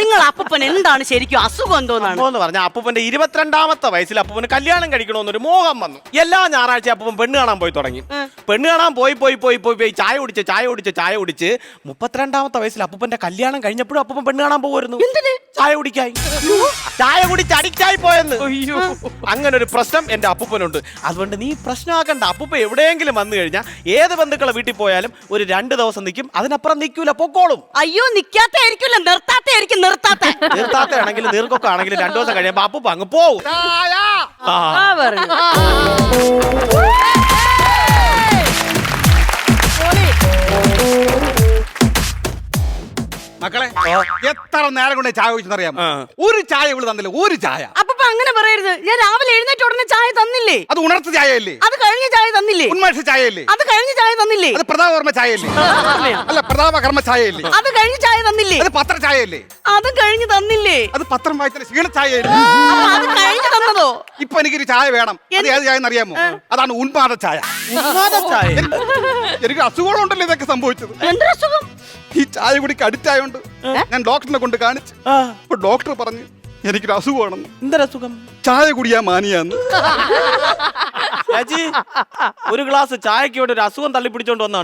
നിങ്ങൾ അപ്പൂപ്പൻ എന്താണ് ശരിക്കും അസുഖം എന്തോന്നാണ് എന്ന് പറഞ്ഞ അപ്പൂപ്പന്റെ 22ാമത്തെ വയസ്സിൽ അപ്പൂപ്പന് കല്യാണം കഴിക്കണമെന്നൊരു മോഹം വന്നു. എല്ലാ ഞായറാഴ്ച അപ്പൂപ്പൻ പെണ്ണ് കാണാൻ പോയി തുടങ്ങി. പെണ്ണ് കാണാൻ പോയി ചായ കുടിച്ച് 32ാമത്തെ വയസ്സിൽ അപ്പൂപ്പന്റെ കല്യാണം കഴിഞ്ഞപ്പോഴും അപ്പൂപ്പൻ പെണ്ണ് കാണാൻ പോകുമായിരുന്നു. ചായ കുടിക്കായി ചായ കുടിച്ച് അഡിക്റ്റായി പോയെന്ന്. അങ്ങനെ ഒരു പ്രശ്നം എന്റെ അപ്പൂപ്പനുണ്ട്. അതുകൊണ്ട് നീ പ്രശ്നമാക്കണ്ട. അപ്പൂപ്പ എവിടെയെങ്കിലും വന്നു കഴിഞ്ഞാൽ ഏത് ബന്ധുക്കളെ വീട്ടിൽ പോയാലും ഒരു 2 ദിവസം നിൽക്കും, അതിനപ്പുറം നിൽക്കൂല, പൊക്കോളും. അയ്യോ നിക്കാത്തായിരിക്കില്ല, നിർത്താത്തായിരിക്കും. നിർത്താത്താണെങ്കിലും നീർക്കൊക്കെ ആണെങ്കിലും 2 ദിവസം കഴിയുമ്പോ അപ്പൂപ്പ അങ്ങ് പോവും. മക്കളെ എത്ര നേരം കൊണ്ട് ചായ കുടിച്ചെന്നറിയാം? ഒരു ചായ ഇവിടെ തന്നില്ല, ഒരു ചായ. അപ്പൊ അങ്ങനെ പറയരുത്. ഞാൻ രാവിലെ എഴുന്നേറ്റ് ഉടനെ ചായ തന്നില്ലേ? അത് ഉണർത്ത ചായയല്ലേ? അത് കഴിഞ്ഞ ചായ തന്നില്ലേ? ഉന്മേഷ ചായയല്ലേ? അത് കഴിഞ്ഞ ചായ തന്നില്ലേ? അത് പ്രതാപകർമ്മ ചായയല്ലേ? അല്ല, പ്രതാപകർമ്മ ചായയല്ലേ? അത് കഴിഞ്ഞ ചായ തന്നില്ലേ? അത് പത്ര ചായയല്ലേ? അത് കഴിഞ്ഞ് തന്നില്ലേ? അത് പത്രം വായിച്ചാൽ ക്ഷീണ ചായയല്ലേ? അത് കഴിഞ്ഞ് തന്നതോ? ഇപ്പൊ എനിക്കൊരു ചായ വേണം. അത് ഏത് ചായ എന്നറിയാമോ? അതാണ് ഉന്മാദ ചായ. എനിക്ക് അസുഖങ്ങളുണ്ടല്ലോ ഇതൊക്കെ സംഭവിച്ചത്. എന്തൊരു അസുഖം? ഈ ചായ കുടിക്ക് അഡിക്റ്റ് ആയോണ്ട് ഞാൻ ഡോക്ടറിനെ കൊണ്ട് കാണിച്ചു. അപ്പൊ ഡോക്ടർ പറഞ്ഞു എനിക്കൊരു അസുഖമാണെന്ന്. എന്തൊരസുഖം? ചായ കുടിയാ മാനിയാന്ന്. ഒരു ഗ്ലാസ് ചായക്ക് ഇവിടെ ഒരു അസുഖം തള്ളിപ്പിടിച്ചോണ്ട് വന്നോ?